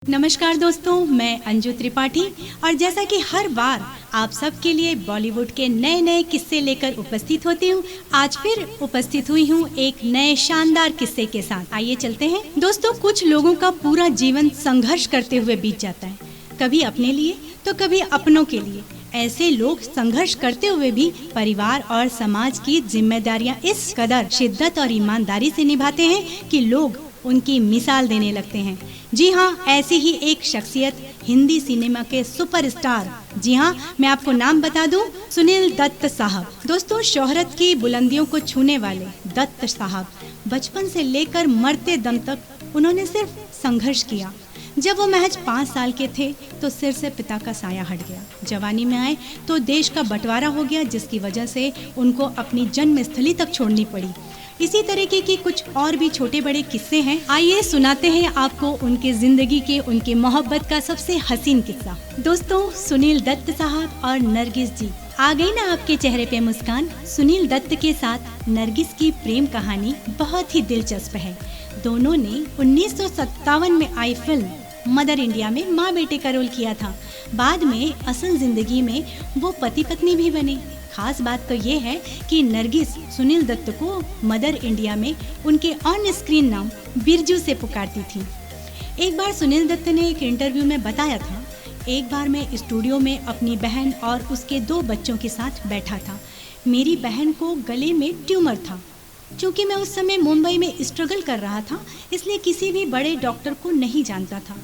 नमस्कार दोस्तों, मैं अंजू त्रिपाठी और जैसा कि हर बार आप सबके लिए बॉलीवुड के नए नए किस्से लेकर उपस्थित होती हूँ, आज फिर उपस्थित हुई हूँ एक नए शानदार किस्से के साथ। आइए चलते हैं। दोस्तों, कुछ लोगों का पूरा जीवन संघर्ष करते हुए बीत जाता है, कभी अपने लिए तो कभी अपनों के लिए। ऐसे लोग संघर्ष करते हुए भी परिवार और समाज की जिम्मेदारियां इस कदर शिद्दत और ईमानदारी से निभाते हैं कि लोग उनकी मिसाल देने लगते हैं। जी हाँ, ऐसी ही एक शख्सियत हिंदी सिनेमा के सुपरस्टार, जी हाँ, मैं आपको नाम बता दूं, सुनील दत्त साहब। दोस्तों, शोहरत की बुलंदियों को छूने वाले दत्त साहब बचपन से लेकर मरते दम तक उन्होंने सिर्फ संघर्ष किया। जब वो महज 5 साल के थे तो सिर से पिता का साया हट गया। जवानी में आए तो देश का बंटवारा हो गया, जिसकी वजह से उनको अपनी जन्मस्थली तक छोड़नी पड़ी। इसी तरीके की कुछ और भी छोटे बड़े किस्से हैं। आइए सुनाते हैं आपको उनके जिंदगी के, उनके मोहब्बत का सबसे हसीन किस्सा। दोस्तों, सुनील दत्त साहब और नरगिस जी, आ गई ना आपके चेहरे पे मुस्कान। सुनील दत्त के साथ नरगिस की प्रेम कहानी बहुत ही दिलचस्प है। दोनों ने 1957 में आई फिल्म मदर इंडिया में माँ बेटे का रोल किया था। बाद में असल जिंदगी में वो पति पत्नी भी बने। खास बात तो ये है कि नरगिस सुनील दत्त को मदर इंडिया में उनके ऑन स्क्रीन नाम बिरजू से पुकारती थी। एक बार सुनील दत्त ने एक इंटरव्यू में बताया था, एक बार मैं स्टूडियो में अपनी बहन और उसके 2 बच्चों के साथ बैठा था। मेरी बहन को गले में ट्यूमर था। चूँकि मैं उस समय मुंबई में स्ट्रगल कर रहा था, इसलिए किसी भी बड़े डॉक्टर को नहीं जानता था।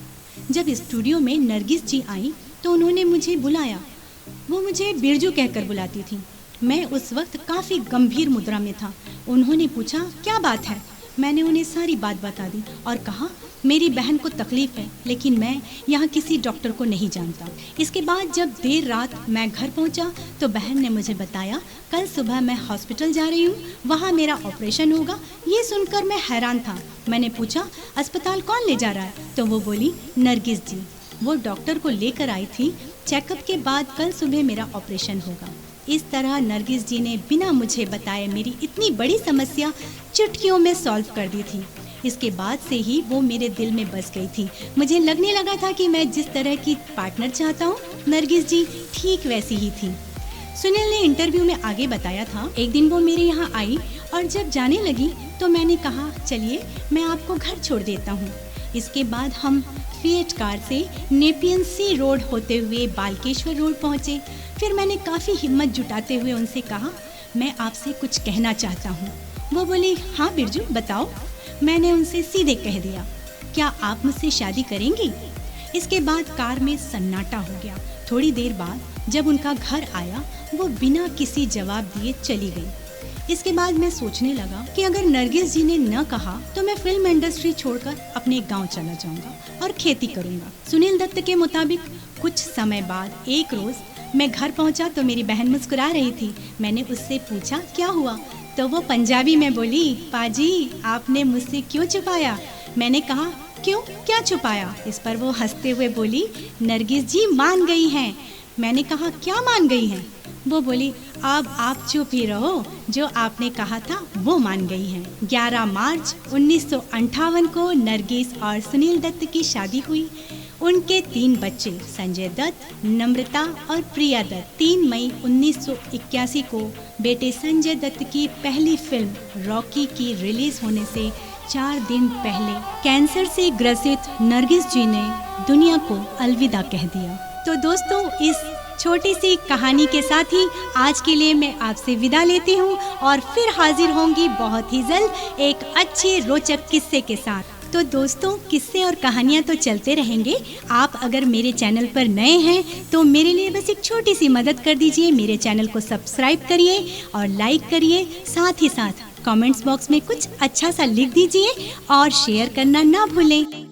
जब स्टूडियो में नरगिस जी आई तो उन्होंने मुझे बुलाया। वो मुझे बिरजू कहकर बुलाती थी। मैं उस वक्त काफ़ी गंभीर मुद्रा में था। उन्होंने पूछा, क्या बात है? मैंने उन्हें सारी बात बता दी और कहा, मेरी बहन को तकलीफ़ है, लेकिन मैं यहाँ किसी डॉक्टर को नहीं जानता। इसके बाद जब देर रात मैं घर पहुँचा तो बहन ने मुझे बताया, कल सुबह मैं हॉस्पिटल जा रही हूँ, वहाँ मेरा ऑपरेशन होगा। ये सुनकर मैं हैरान था। मैंने पूछा, अस्पताल कौन ले जा रहा है? तो वो बोली, नरगिस जी। वो डॉक्टर को लेकर आई थी। चेकअप के बाद कल सुबह मेरा ऑपरेशन होगा। इस तरह नरगिस जी ने बिना मुझे बताए मेरी इतनी बड़ी समस्या चुटकियों में सॉल्व कर दी थी। इसके बाद से ही वो मेरे दिल में बस गई थी। मुझे लगने लगा था कि मैं जिस तरह की पार्टनर चाहता हूँ, नरगिस जी ठीक वैसी ही थी। सुनील ने इंटरव्यू में आगे बताया था, एक दिन वो मेरे यहाँ आई और जब जाने लगी तो मैंने कहा, चलिए मैं आपको घर छोड़ देता हूँ। इसके बाद हम फिएट कार से नेपियन सी रोड होते हुए बालकेश्वर रोड पहुँचे। फिर मैंने काफ़ी हिम्मत जुटाते हुए उनसे कहा, मैं आपसे कुछ कहना चाहता हूँ। वो बोली, हाँ बिरजू बताओ। मैंने उनसे सीधे कह दिया, क्या आप मुझसे शादी करेंगी? इसके बाद कार में सन्नाटा हो गया। थोड़ी देर बाद जब उनका घर आया, वो बिना किसी जवाब दिए चली गई। इसके बाद मैं सोचने लगा कि अगर नरगिस जी ने न कहा तो मैं फिल्म इंडस्ट्री छोड़कर अपने गांव चला जाऊंगा और खेती करूंगा। सुनील दत्त के मुताबिक कुछ समय बाद एक रोज मैं घर पहुंचा तो मेरी बहन मुस्कुरा रही थी। मैंने उससे पूछा, क्या हुआ? तो वो पंजाबी में बोली, पाजी आपने मुझसे क्यों छुपाया? मैंने कहा, क्यों, क्या छुपाया? इस पर वो हंसते हुए बोली, नरगिस जी मान गई हैं। मैंने कहा, क्या मान गई हैं? वो बोली, अब आप चुप ही रहो, जो आपने कहा था वो मान गई हैं। 11 मार्च 1958 को नरगिस और सुनील दत्त की शादी हुई। उनके 3 बच्चे, संजय दत्त, नम्रता और प्रिया दत्त। 3 मई 1981 को बेटे संजय दत्त की पहली फिल्म रॉकी की रिलीज होने से 4 दिन पहले कैंसर से ग्रसित नरगिस जी ने दुनिया को अलविदा कह दिया। तो दोस्तों, इस छोटी सी कहानी के साथ ही आज के लिए मैं आपसे विदा लेती हूँ और फिर हाजिर होंगी बहुत ही जल्द एक अच्छे रोचक किस्से के साथ। तो दोस्तों, किस्से और कहानियाँ तो चलते रहेंगे। आप अगर मेरे चैनल पर नए हैं तो मेरे लिए बस एक छोटी सी मदद कर दीजिए। मेरे चैनल को सब्सक्राइब करिए और लाइक करिए। साथ ही साथ कमेंट्स बॉक्स में कुछ अच्छा सा लिख दीजिए और शेयर करना ना भूलें।